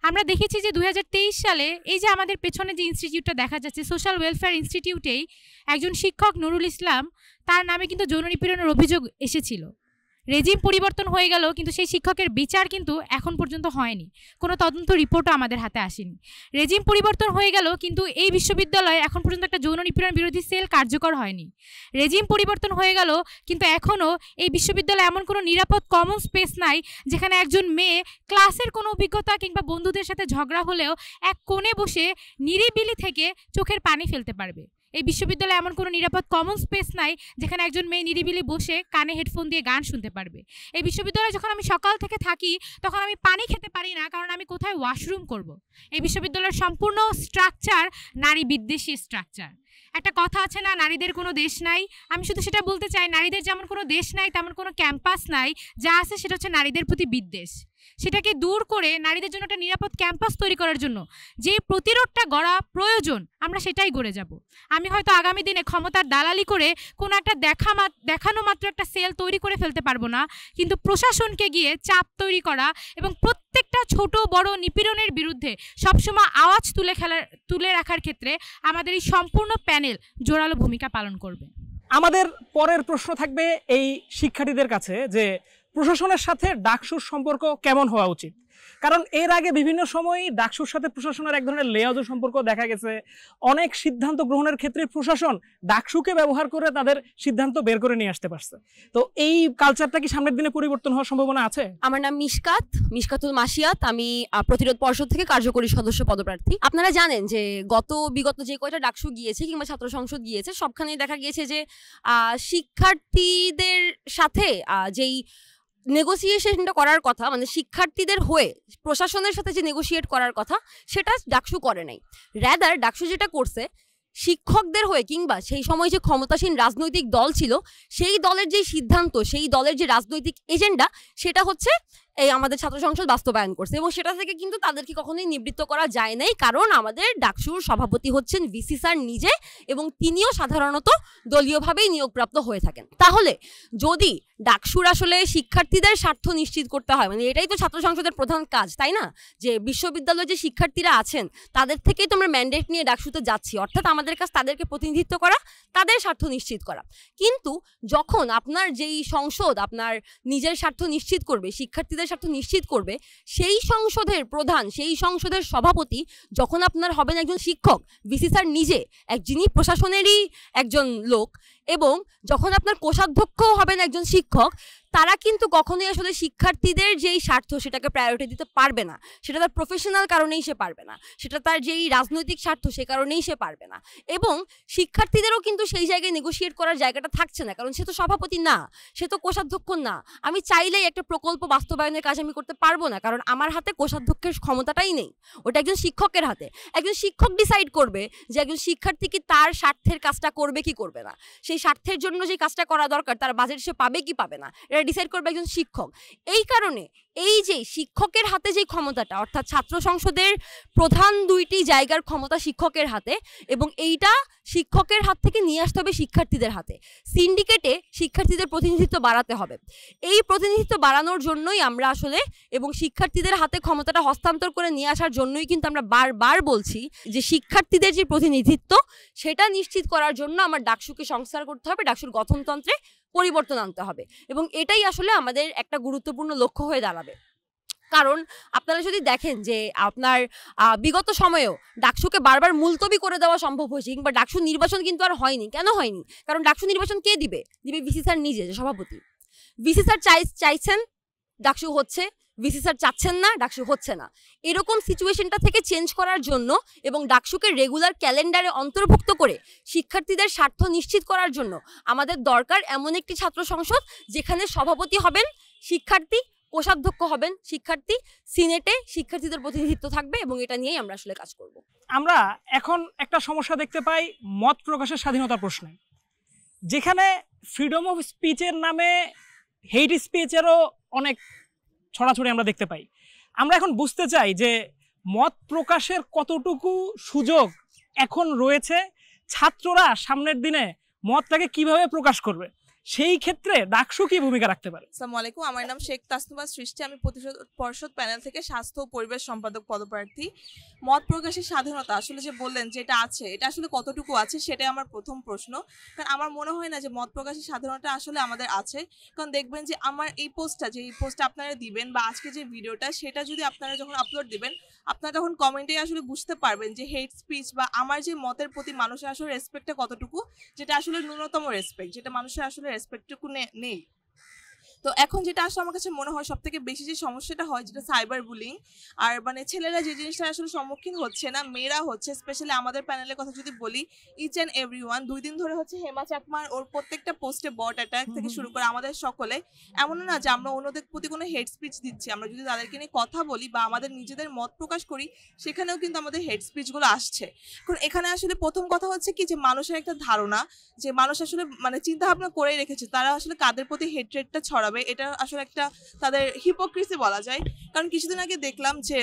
আমরা দেখেছি যে 2023 সালে এই যে আমাদের পেছনে যে ইনস্টিটিউটটা দেখা যাচ্ছে, সোশ্যাল ওয়েলফেয়ার ইনস্টিটিউটেই একজন শিক্ষক নুরুল ইসলাম, তার নামে কিন্তু যৌন নিপীড়নের অভিযোগ এসেছিল। রেজিম পরিবর্তন হয়ে গেল কিন্তু সেই শিক্ষকের বিচার কিন্তু এখন পর্যন্ত হয়নি, কোনো তদন্ত রিপোর্টও আমাদের হাতে আসেনি। রেজিম পরিবর্তন হয়ে গেল কিন্তু এই বিশ্ববিদ্যালয়ে এখন পর্যন্ত একটা যৌন নিপীড়ন বিরোধী সেল কার্যকর হয়নি। রেজিম পরিবর্তন হয়ে গেল কিন্তু এখনও এই বিশ্ববিদ্যালয়ে এমন কোনো নিরাপদ কমন স্পেস নাই যেখানে একজন মেয়ে ক্লাসের কোনো অভিজ্ঞতা কিংবা বন্ধুদের সাথে ঝগড়া হলেও এক কোণে বসে নিরিবিলি থেকে চোখের পানি ফেলতে পারবে। এই বিশ্ববিদ্যালয়ে এমন কোনো নিরাপদ কমন স্পেস নাই যেখানে একজন মেয়ে নিরিবিলি বসে কানে হেডফোন দিয়ে গান শুনতে পারবে। এই বিশ্ববিদ্যালয়ে যখন আমি সকাল থেকে থাকি তখন আমি পানি খেতে পারি না, কারণ আমি কোথায় ওয়াশরুম করব। এই বিশ্ববিদ্যালয়ের সম্পূর্ণ স্ট্রাকচার নারী বিদ্বেষী স্ট্রাকচার। একটা কথা আছে না, নারীদের কোনো দেশ নাই। আমি শুধু সেটা বলতে চাই, নারীদের যেমন কোনো দেশ নাই তেমন কোনো ক্যাম্পাস নাই, যা আছে সেটা হচ্ছে নারীদের প্রতি বিদ্বেষ। সেটাকে দূর করে নারীদের জন্য একটা নিরাপদ ক্যাম্পাস তৈরি করার জন্য যে প্রতিরোধটা গড়া প্রয়োজন আমরা সেটাই গড়ে যাব। আমি হয়তো আগামী দিনে ক্ষমতার দালালি করে কোনো একটা দেখানো মাত্র একটা সেল তৈরি করে ফেলতে পারবো না, কিন্তু প্রশাসনকে গিয়ে চাপ তৈরি করা এবং প্রত্যেকটা ছোট বড় নিপীড়নের বিরুদ্ধে সবসময় আওয়াজ তুলে রাখার ক্ষেত্রে আমাদের এই সম্পূর্ণ প্যানেল জোরালো ভূমিকা পালন করবে। আমাদের পরের প্রশ্ন থাকবে এই শিক্ষার্থীদের কাছে যে প্রশাসনের সাথে ডাকসুর সম্পর্ক কেমন হওয়া উচিত, কারণ এর আগে বিভিন্ন সময়ই ডাকসুর সাথে প্রশাসনের এক ধরনের লেয়াজো সম্পর্ক দেখা গেছে। অনেক সিদ্ধান্ত গ্রহণের ক্ষেত্রে প্রশাসন ডাকসুকে ব্যবহার করে তাদের সিদ্ধান্ত বের করে নিয়ে আসতে পারছে। তো এই কালচারটা কি সামনের দিনে পরিবর্তন হওয়ার সম্ভাবনা আছে? আমার নাম মিশকাতুল মাসিয়াত, আমি প্রতিরোধ পর্ষদ থেকে কার্যকরী সদস্য পদপ্রার্থী। আপনারা জানেন যে বিগত যে কয়টা ডাকসু গিয়েছে কিংবা ছাত্র সংসদ গিয়েছে সবখানেই দেখা গিয়েছে যে শিক্ষার্থীদের সাথে যেই নেগোসিয়েশনটা করার কথা, মানে শিক্ষার্থীদের হয়ে প্রশাসনের সাথে যে নেগোসিয়েট করার কথা সেটা ডাকসু করে নাই। র্যাদার ডাকসু যেটা করছে, শিক্ষকদের হয়ে কিংবা সেই সময় যে ক্ষমতাসীন রাজনৈতিক দল ছিল সেই দলের যে সিদ্ধান্ত, সেই দলের যে রাজনৈতিক এজেন্ডা, সেটা হচ্ছে এই আমাদের ছাত্র সংসদ বাস্তবায়ন করছে, এবং সেটা থেকে কিন্তু তাদেরকে কখনোই নিবৃত্ত করা যায় নাই, কারণ আমাদের ডাকসুর সভাপতি হচ্ছেন ভিসি স্যার নিজে, এবং তিনিও সাধারণত দলীয়ভাবেই নিয়োগপ্রাপ্ত হয়ে থাকেন। তাহলে যদি ডাকসুর আসলে শিক্ষার্থীদের স্বার্থ নিশ্চিত করতে হয়, মানে এটাই তো ছাত্র সংসদের প্রধান কাজ, তাই না? যে বিশ্ববিদ্যালয়ে যে শিক্ষার্থীরা আছেন তাদের থেকেই তো আমরা ম্যান্ডেট নিয়ে ডাকসুতে যাচ্ছি, অর্থাৎ আমাদের কাছে তাদেরকে প্রতিনিধিত্ব করা, তাদের স্বার্থ নিশ্চিত করা। কিন্তু যখন আপনার যেই সংসদ আপনার নিজের স্বার্থ নিশ্চিত করবে, শিক্ষার্থীদের স্বার্থ নিশ্চিত করবে, সেই সংসদের প্রধান, সেই সংসদের সভাপতি যখন আপনার হবেন একজন শিক্ষক, ভিসি স্যার নিজে, যিনি প্রশাসনেরই একজন লোক, এবং যখন আপনার কোষাধ্যক্ষ হবেন একজন শিক্ষক, তারা কিন্তু কখনোই আসলে শিক্ষার্থীদের যেই স্বার্থ সেটাকে প্রায়োরিটি দিতে পারবে না। সেটা তার প্রফেশনাল কারণেই সে পারবে না, সেটা তার যেই রাজনৈতিক স্বার্থ সে কারণেই সে পারবে না, এবং শিক্ষার্থীদেরও কিন্তু সেই জায়গায় নেগোশিয়েট করার জায়গাটা থাকছে না, কারণ সে তো সভাপতি না, সে তো কোষাধ্যক্ষ না। আমি চাইলেই একটা প্রকল্প বাস্তবায়নের কাজ আমি করতে পারবো না, কারণ আমার হাতে কোষাধ্যক্ষের ক্ষমতাটাই নেই, ওটা একজন শিক্ষকের হাতে। একজন শিক্ষক ডিসাইড করবে যে একজন শিক্ষার্থী কি তার স্বার্থের কাজটা করবে কি করবে না, সেই স্বার্থের জন্য যে কাজটা করা দরকার তার বাজেট সে পাবে কি পাবে না, এটা ডিসাইড করবে একজন শিক্ষক। এই কারণে এই যে শিক্ষকের হাতে যে ক্ষমতাটা, অর্থাৎ ছাত্র সংসদের প্রধান দুইটি জায়গার ক্ষমতা শিক্ষকের হাতে, এবং এইটা শিক্ষকের হাত থেকে নিয়ে আসতে হবে শিক্ষার্থীদের হাতে। সিন্ডিকেটে শিক্ষার্থীদের প্রতিনিধিত্ব বাড়াতে হবে। এই প্রতিনিধিত্ব বাড়ানোর জন্যই আমরা আসলে, এবং শিক্ষার্থীদের হাতে ক্ষমতাটা হস্তান্তর করে নিয়ে আসার জন্যই কিন্তু আমরা বারবার বলছি যে শিক্ষার্থীদের যে প্রতিনিধিত্ব সেটা নিশ্চিত করার জন্য আমার ডাকসুকে সংস্কার করতে হবে, ডাকসুর গঠনতন্ত্রে পরিবর্তন আনতে হবে, এবং এটাই আসলে আমাদের একটা গুরুত্বপূর্ণ লক্ষ্য হয়ে দাঁড়াবে। কারণ আপনারা যদি দেখেন যে আপনার বিগত সময়েও ডাকসুকে বারবার মুলতবি করে দেওয়া সম্ভব হয়েছে, কিংবা ডাকসু নির্বাচন কিন্তু আর হয়নি। কেন হয়নি? কারণ ডাকসু নির্বাচন কে দিবে? ভিসি স্যার নিজে, যে সভাপতি। ভিসি স্যার চাইছেন, ডাকসু হচ্ছে, ভিসি স্যার চাচ্ছেন না, ডাকসু হচ্ছে না। এরকম সিচুয়েশনটা থেকে চেঞ্জ করার জন্য এবং ডাকসুকে রেগুলার ক্যালেন্ডারে অন্তর্ভুক্ত করে শিক্ষার্থীদের স্বার্থ নিশ্চিত করার জন্য আমাদের দরকার এমন একটি ছাত্র সংসদ যেখানে সভাপতি হবেন শিক্ষার্থী, কোষাধ্যক্ষ হবেন শিক্ষার্থী, সিনেটে শিক্ষার্থীদের প্রতিনিধিত্ব থাকবে, এবং এটা নিয়েই আমরা আসলে কাজ করব। আমরা এখন একটা সমস্যা দেখতে পাই মত প্রকাশের স্বাধীনতার প্রশ্নে, যেখানে ফ্রিডম অফ স্পিচের নামে হেইট স্পিচেরও অনেক ছড়াছড়ি আমরা দেখতে পাই। আমরা এখন বুঝতে চাই যে মত প্রকাশের কতটুকু সুযোগ এখন রয়েছে, ছাত্ররা সামনের দিনে মতটাকে কিভাবে প্রকাশ করবে, সেই ক্ষেত্রে ডাকসু কি ভূমিকা রাখতে পারে? আসসালামু আলাইকুম, আমার নাম শেখ তাসনুবা সৃষ্টি, আমি প্রতিশোধ পর্ষদ প্যানেল থেকে স্বাস্থ্য ও পরিবেশ সম্পাদক পদপ্রার্থী। মত প্রকাশের স্বাধীনতা আসলে যে বললেন যে এটা আছে, এটা আসলে কতটুকু আছে সেটাই আমার প্রথম প্রশ্ন। কারণ আমার মনে হয় না যে মত প্রকাশের স্বাধীনতা আসলে আমাদের আছে। কারণ দেখবেন যে আমার এই পোস্টটা আপনারা দিবেন, বা আজকে যে ভিডিওটা সেটা যদি আপনারা যখন আপলোড দিবেন, আপনারা তখন কমেন্টে আসলে বুঝতে পারবেন যে হেট স্পিচ বা আমার যে মতের প্রতি মানুষের আসলে রেসপেক্টটা কতটুকু, যেটা আসলে ন্যূনতম রেসপেক্ট, যেটা মানুষের আসলে রেসপেক্টটুকু নেই। তো এখন যেটা আসলে আমার কাছে মনে হয় সব থেকে বেশি যে সমস্যাটা হয়, যেটা সাইবার বুলিং, আর মানে ছেলেরা যে জিনিসটা আসলে সম্মুখীন হচ্ছে না, মেয়েরা হচ্ছে। স্পেশালি আমাদের প্যানেলের কথা যদি বলি, ইচ অ্যান্ড এভরিওয়ান 2 দিন ধরে হচ্ছে হেমা চাকমার ওর প্রত্যেকটা পোস্টে বট অ্যাটাক থেকে শুরু করে আমাদের সকলে, এমনও না যে আমরা অন্যদের প্রতি কোনো হেট স্পিচ দিচ্ছি, আমরা যদি তাদেরকে নিয়ে কথা বলি বা আমাদের নিজেদের মত প্রকাশ করি, সেখানেও কিন্তু আমাদের হেট স্পিচগুলো আসছে। কারণ এখানে আসলে প্রথম কথা হচ্ছে কি, যে মানুষের একটা ধারণা যে মানুষ আসলে মানে চিন্তা ভাবনা করেই রেখেছে তারা আসলে কাদের প্রতি হেট্রেটটা ছড়াবে, এটা আসলে একটা তাদের হিপোক্রিসি বলা যায়। কারণ কিছুদিন আগে দেখলাম যে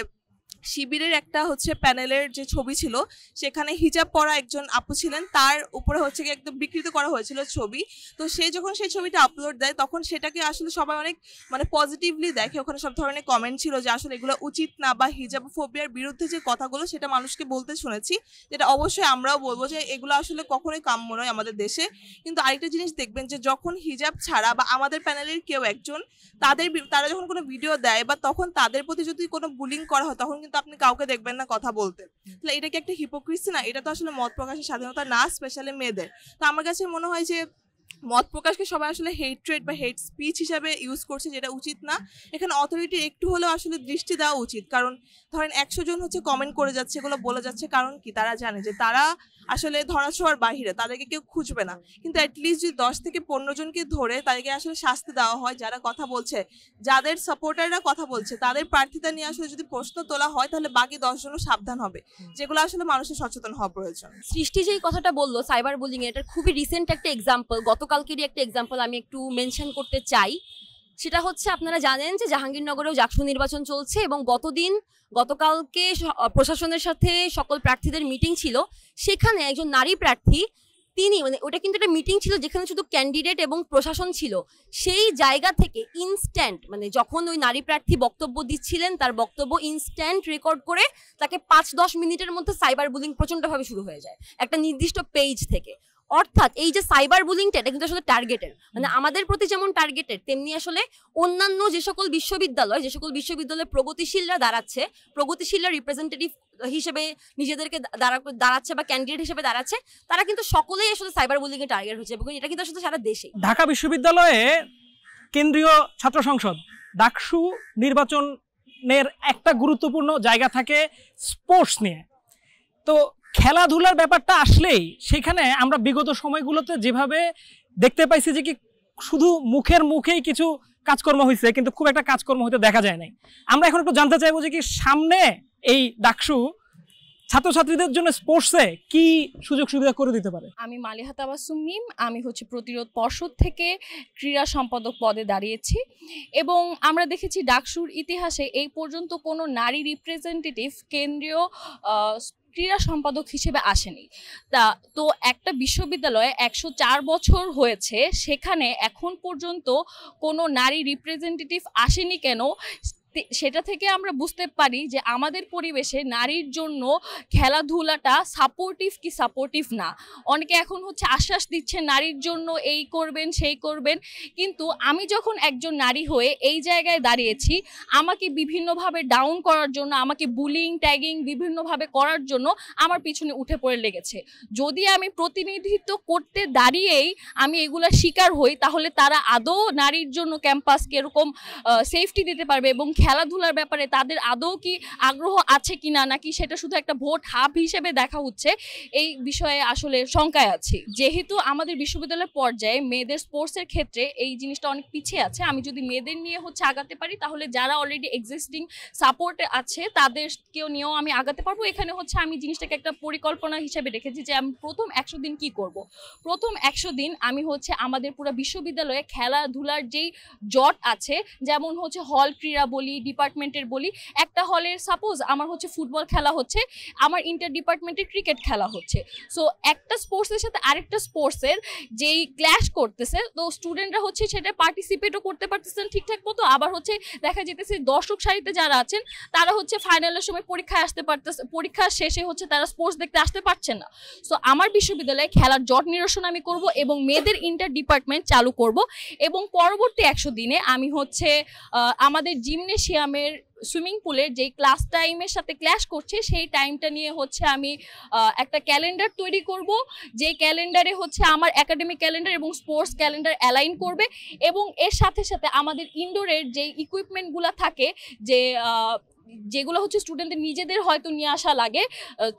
শিবিরের একটা হচ্ছে প্যানেলের যে ছবি ছিল, সেখানে হিজাব পরা একজন আপু ছিলেন, তার উপরে হচ্ছে কি একদম বিকৃত করা হয়েছিল ছবি। তো সে যখন সেই ছবিটা আপলোড দেয় তখন সেটাকে আসলে সবাই অনেক মানে পজিটিভলি দেখে, ওখানে সব ধরনের কমেন্ট ছিল যে আসলে এগুলো উচিত না, বা হিজাব ফোবিয়ার বিরুদ্ধে যে কথাগুলো সেটা মানুষকে বলতে শুনেছি, যেটা অবশ্যই আমরাও বলবো যে এগুলো আসলে কখনোই কাম্য নয় আমাদের দেশে। কিন্তু আরেকটা জিনিস দেখবেন যে যখন হিজাব ছাড়া বা আমাদের প্যানেলের কেউ একজন তারা যখন কোনো ভিডিও দেয় বা তখন তাদের প্রতি যদি কোনো বুলিং করা হয়, তখন কিন্তু আপনি কাউকে দেখবেন না কথা বলতে। তাহলে এটা কি একটা হিপোক্রিসি না? এটা তো আসলে মত প্রকাশের স্বাধীনতা না, স্পেশালি মেয়েদের। তো আমার কাছে মনে হয় যে মত প্রকাশকে সবাই আসলে হেট্রেট বা হেট স্পিচ হিসাবে ইউজ করছে, যেটা উচিত না। এখানে অথরিটি একটু হলেও আসলে দৃষ্টি দেওয়া উচিত। কারণ ধরেন 100 জন হচ্ছে কমেন্ট করে যাচ্ছে, এগুলো বলে যাচ্ছে, কারণ কি তারা জানে যে তারা আসলে ধরাছোঁয়ার বাহিরে, তাদেরকে কেউ খুঁজবে না। কিন্তু অ্যাটলিস্ট যদি 10 থেকে 15 জনকে ধরে তাদেরকে আসলে শাস্তি দেওয়া হয়, যারা কথা বলছে, যাদের সাপোর্টাররা কথা বলছে, তাদের প্রার্থিতা নিয়ে আসলে যদি প্রশ্ন তোলা হয়, তাহলে বাকি 10 জনও সাবধান হবে, যেগুলো আসলে মানুষের সচেতন হওয়া প্রয়োজন। সৃষ্টি যেই কথাটা বললো সাইবার বুলিং, এটার খুবই রিসেন্ট একটা এক্সাম্পল, গতকালকেরই একটা এক্সাম্পল আমি একটু মেনশন করতে চাই। সেটা হচ্ছে আপনারা জানেন যে জাহাঙ্গীরনগরেও জাকসু নির্বাচন চলছে এবং গতকালকে প্রশাসনের সাথে সকল প্রার্থীদের মিটিং ছিল। সেখানে একজন নারী প্রার্থী তিনি মানে ওটা কিন্তু একটা মিটিং ছিল যেখানে শুধু ক্যান্ডিডেট এবং প্রশাসন ছিল, সেই জায়গা থেকে ইনস্ট্যান্ট মানে যখন ওই নারী প্রার্থী বক্তব্য দিচ্ছিলেন তার বক্তব্য ইনস্ট্যান্ট রেকর্ড করে তাকে 5-10 মিনিটের মধ্যে সাইবার বুলিং প্রচণ্ডভাবে শুরু হয়ে যায় একটা নির্দিষ্ট পেজ থেকে। অর্থাৎ এই যে সাইবার বুলিংটা এটা কিন্তু আসলে টার্গেটেড, মানে আমাদের প্রতি যেমন টার্গেটেড তেমনি আসলে অন্যান্য যে সকল বিশ্ববিদ্যালয়ে প্রগতিশীলরা দাঁড়াচ্ছে, প্রগতিশীলরা রিপ্রেজেন্টেটিভ হিসেবে নিজেদেরকে দাঁড়াচ্ছে বা ক্যান্ডিডেট হিসেবে দাঁড়াচ্ছে, তারা কিন্তু সকলেই আসলে সাইবার বুলিং এর টার্গেট হচ্ছে এবং এটা কিন্তু আসলে সারা দেশে। ঢাকা বিশ্ববিদ্যালয়ে কেন্দ্রীয় ছাত্র সংসদ ডাকসু নির্বাচনের একটা গুরুত্বপূর্ণ জায়গা থাকে স্পোর্টস নিয়ে। তো খেলাধুলার ব্যাপারটা আসলেই সেখানে আমরা বিগত সময়গুলোতে যেভাবে দেখতে পাইছি যে কি শুধু মুখেই কিছু কাজকর্ম হয়েছে, কিন্তু খুব একটা কাজকর্ম হতে দেখা যায় নাই। আমরা এখন একটু জানতে চাইবো যে কি সামনে এই ডাকসু ছাত্রছাত্রীদের জন্য স্পোর্টসে কি সুযোগ সুবিধা করে দিতে পারে। আমি মালিহা তাবাসসুম মিম, আমি হচ্ছে প্রতিরোধ পর্ষদ থেকে ক্রীড়া সম্পাদক পদে দাঁড়িয়েছি এবং আমরা দেখেছি ডাকসুর ইতিহাসে এই পর্যন্ত কোনো নারী রিপ্রেজেন্টেটিভ কেন্দ্রীয় ক্রীড়া সম্পাদক হিসেবে আসেনি। তো একটা বিশ্ববিদ্যালয়ে 104 বছর হয়েছে, সেখানে এখন পর্যন্ত কোনো নারী রিপ্রেজেন্টেটিভ আসেনি কেন, সেটা থেকে আমরা বুঝতে পারি যে আমাদের পরিবেশে নারীর জন্য খেলাধুলাটা সাপোর্টিভ কি সাপোর্টিভ না। অনেকে এখন হচ্ছে আশ্বাস দিচ্ছে নারীর জন্য এই করবেন সেই করবেন, কিন্তু আমি যখন একজন নারী হয়ে এই জায়গায় দাঁড়িয়েছি আমাকে বিভিন্নভাবে ডাউন করার জন্য, আমাকে বুলিং ট্যাগিং বিভিন্নভাবে করার জন্য আমার পিছনে উঠে পড়ে লেগেছে। যদি আমি প্রতিনিধিত্ব করতে দাঁড়িয়েই আমি এগুলা শিকার হই, তাহলে তারা আদৌ নারীর জন্য ক্যাম্পাসকে এরকম সেফটি দিতে পারবে এবং খেলাধুলার ব্যাপারে তাদের আদৌ কি আগ্রহ আছে কিনা, নাকি সেটা শুধু একটা ভোট হাব হিসেবে দেখা হচ্ছে, এই বিষয়ে আসলে শঙ্কায় আছি। যেহেতু আমাদের বিশ্ববিদ্যালয়ের পর্যায়ে মেয়েদের স্পোর্টসের ক্ষেত্রে এই জিনিসটা অনেক পিছিয়ে আছে, আমি যদি মেয়েদের নিয়ে হচ্ছে আগাতে পারি তাহলে যারা অলরেডি এক্সিস্টিং সাপোর্টে আছে তাদেরকেও নিয়েও আমি আগাতে পারবো। এখানে হচ্ছে আমি জিনিসটাকে একটা পরিকল্পনা হিসেবে রেখেছি যে আমি প্রথম 100 দিন কি করব। প্রথম 100 দিন আমি হচ্ছে আমাদের পুরো বিশ্ববিদ্যালয়ে খেলাধুলার যেই জট আছে, যেমন হচ্ছে হল ক্রীড়া বলি, ডিপার্টমেন্টের বলি, একটা হলের সাপোজ আমার হচ্ছে ফুটবল খেলা হচ্ছে, আমার ইন্টার ডিপার্টমেন্টের ক্রিকেট খেলা হচ্ছে, সো একটা স্পোর্টসের সাথে আরেকটা স্পোর্টসের যেই ক্ল্যাশ করতেছে, তো স্টুডেন্টরা হচ্ছে সেটা পার্টিসিপেটও করতে পারতেছেন ঠিকঠাক মতো, আবার হচ্ছে দেখা যেতেছে দর্শক সারিতে যারা আছেন তারা হচ্ছে ফাইনালের সময় পরীক্ষায় আসতে পারতেছে, পরীক্ষা শেষে হচ্ছে তারা স্পোর্টস দেখতে আসতে পারছেন না। সো আমার বিশ্ববিদ্যালয়ে খেলার জট নিরসন আমি করব এবং মেয়েদের ইন্টার ডিপার্টমেন্ট চালু করব এবং পরবর্তী 100 দিনে আমি হচ্ছে আমাদের জিমনেশিয়ামের সুইমিং পুলের যেই ক্লাস টাইমের সাথে ক্ল্যাশ করছে সেই টাইমটা নিয়ে হচ্ছে আমি একটা ক্যালেন্ডার তৈরি করব, যেই ক্যালেন্ডারে হচ্ছে আমার একাডেমিক ক্যালেন্ডার এবং স্পোর্টস ক্যালেন্ডার অ্যালাইন করবে এবং এর সাথে সাথে আমাদের ইনডোরের যে ইকুইপমেন্টগুলো থাকে যেগুলো হচ্ছে স্টুডেন্টদের নিজেদের হয়তো নিয়ে আসা লাগে,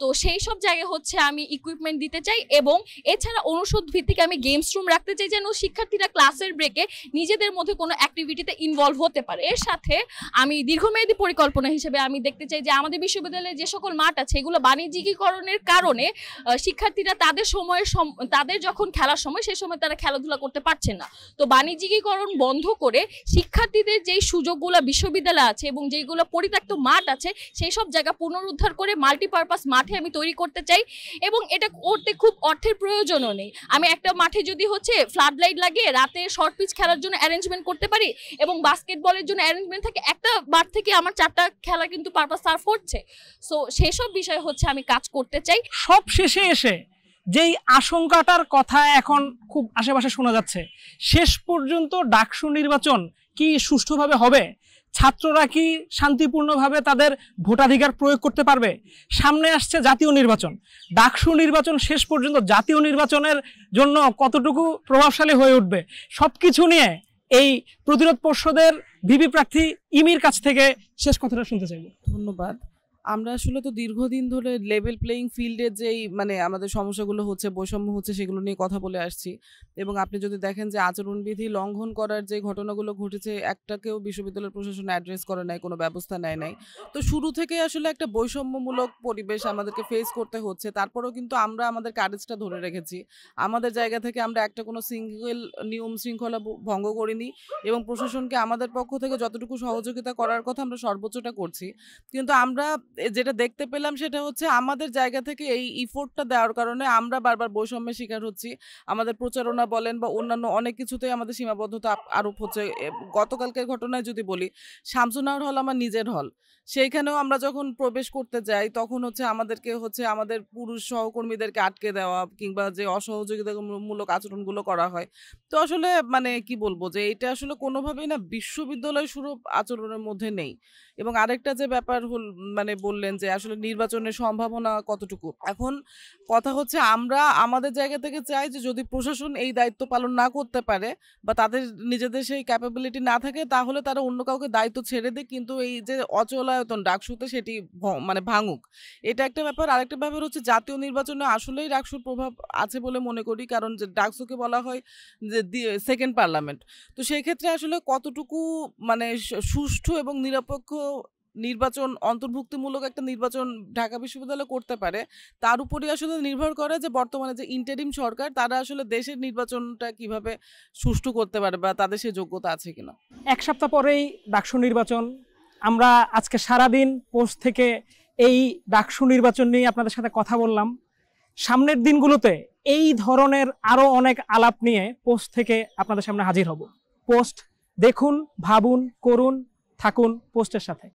তো সেই সব জায়গায় হচ্ছে আমি ইকুইপমেন্ট দিতে চাই এবং এছাড়া অনুষদ ভিত্তিক আমি গেমস রুম রাখতে চাই যেন শিক্ষার্থীরা ক্লাসের ব্রেকে নিজেদের মধ্যে কোনো অ্যাক্টিভিটিতে ইনভলভ হতে পারে। এর সাথে আমি দীর্ঘমেয়াদী পরিকল্পনা হিসেবে আমি দেখতে চাই যে আমাদের বিশ্ববিদ্যালয়ে যে সকল মাঠ আছে এগুলো বাণিজ্যিকীকরণের কারণে শিক্ষার্থীরা তাদের যখন খেলার সময় সেই সময় তারা খেলাধুলা করতে পারছে না, তো বাণিজ্যিকীকরণ বন্ধ করে শিক্ষার্থীদের যেই সুযোগগুলো বিশ্ববিদ্যালয়ে আছে এবং যেগুলো পরিত্যক্ত মাঠ আছে সেই সব জায়গা পুনরুদ্ধার করে মাল্টিপারপাস মাঠে আমি তৈরি করতে চাই এবং এটা করতে খুব অর্থের প্রয়োজনও নেই। আমি একটা মাঠে যদি হচ্ছে ফ্লাড লাইট লাগিয়ে রাতে শর্ট পিচ খেলার জন্য অ্যারেঞ্জমেন্ট করতে পারি এবং বাস্কেটবলের জন্য অ্যারেঞ্জমেন্ট থাকে, একটা মাঠ থেকে আমার 4টা খেলা কিন্তু পারপাস সার্ভ হচ্ছে। সো সেসব বিষয়ে হচ্ছে আমি কাজ করতে চাই। সব শেষে এসে যেই আশঙ্কাটার কথা এখন খুব আশেপাশে শোনা যাচ্ছে, শেষ পর্যন্ত ডাকসু নির্বাচন কি সুষ্ঠুভাবে হবে? ছাত্ররা কি শান্তিপূর্ণভাবে তাদের ভোটাধিকার প্রয়োগ করতে পারবে? সামনে আসছে জাতীয় নির্বাচন, ডাকসু নির্বাচন শেষ পর্যন্ত জাতীয় নির্বাচনের জন্য কতটুকু প্রভাবশালী হয়ে উঠবে, সবকিছু নিয়ে এই প্রতিরোধ পর্ষদের ভিপি প্রার্থী ইমির কাছ থেকে শেষ কথাটা শুনতে চাইব। ধন্যবাদ। আমরা আসলে তো দীর্ঘদিন ধরে লেভেল প্লেইং ফিল্ডের যেই মানে আমাদের সমস্যাগুলো হচ্ছে, বৈষম্য হচ্ছে, সেগুলো নিয়ে কথা বলে আসছি। এবং আপনি যদি দেখেন যে আচরণবিধি লঙ্ঘন করার যে ঘটনাগুলো ঘটেছে, একটাকেও বিশ্ববিদ্যালয় প্রশাসন অ্যাড্রেস করে নাই, কোনো ব্যবস্থা নেয় নাই। তো শুরু থেকে আসলে একটা বৈষম্যমূলক পরিবেশ আমাদেরকে ফেস করতে হচ্ছে। তারপরেও কিন্তু আমরা আমাদের কারেজটা ধরে রেখেছি। আমাদের জায়গা থেকে আমরা একটা কোনো সিঙ্গেল নিয়ম শৃঙ্খলা ভঙ্গ করিনি, এবং প্রশাসনকে আমাদের পক্ষ থেকে যতটুকু সহযোগিতা করার কথা আমরা সর্বোচ্চটা করছি। কিন্তু আমরা যেটা দেখতে পেলাম সেটা হচ্ছে আমাদের জায়গা থেকে এই ইফোর্টটা দেওয়ার কারণে আমরা বারবার বৈষম্যের শিকার হচ্ছি। আমাদের প্রচারণা বলেন বা অন্যান্য অনেক কিছুতেই আমাদের সীমাবদ্ধতা আরোপ হচ্ছে। গতকালকের ঘটনায় যদি বলি, শামসুন্নাহর হল আমার নিজের হল, সেইখানেও আমরা যখন প্রবেশ করতে যাই তখন হচ্ছে আমাদেরকে হচ্ছে আমাদের পুরুষ সহকর্মীদেরকে আটকে দেওয়া কিংবা যে অসহযোগিতামূলক আচরণগুলো করা হয়। তো আসলে মানে কি বলবো যে এটা আসলে কোনোভাবেই না বিশ্ববিদ্যালয় সুলভ আচরণের মধ্যে নেই। এবং আরেকটা যে ব্যাপার মানে বললেন যে আসলে নির্বাচনের সম্ভাবনা কতটুকু, এখন কথা হচ্ছে আমরা আমাদের জায়গা থেকে চাই যে যদি প্রশাসন এই দায়িত্ব পালন না করতে পারে বা তাদের নিজেদের সেই ক্যাপাবিলিটি না থাকে, তাহলে তারা অন্য কাউকে দায়িত্ব ছেড়ে দেয়, কিন্তু এই যে অচলায়তন ডাকসুতে সেটি মানে ভাঙুক, এটা একটা ব্যাপার। আরেকটা ব্যাপার হচ্ছে জাতীয় নির্বাচনে আসলেই ডাকসুর প্রভাব আছে বলে মনে করি, কারণ যে ডাকসুকে বলা হয় যে সেকেন্ড পার্লামেন্ট। তো সেই ক্ষেত্রে আসলে কতটুকু মানে সুষ্ঠু এবং নিরপেক্ষ নির্বাচন, অন্তর্ভুক্তিমূলক একটা নির্বাচন ঢাকা বিশ্ববিদ্যালয় করতে পারে, তার উপরই আসলে নির্ভর করে যে বর্তমানে যে ইন্টারিম সরকার তারা আসলে দেশের নির্বাচনটা কিভাবে সুষ্ঠু করতে পারে বা তাদের সেই যোগ্যতা আছে কিনা। 1 সপ্তাহ পরেই ডাকসু নির্বাচন। আমরা আজকে সারাদিন পোস্ট থেকে এই ডাকসু নির্বাচন নিয়ে আপনাদের সাথে কথা বললাম। সামনের দিনগুলোতে এই ধরনের আরো অনেক আলাপ নিয়ে পোস্ট থেকে আপনাদের সামনে হাজির হব। পোস্ট দেখুন, ভাবুন, করুন, থাকুন পোস্টের সাথে।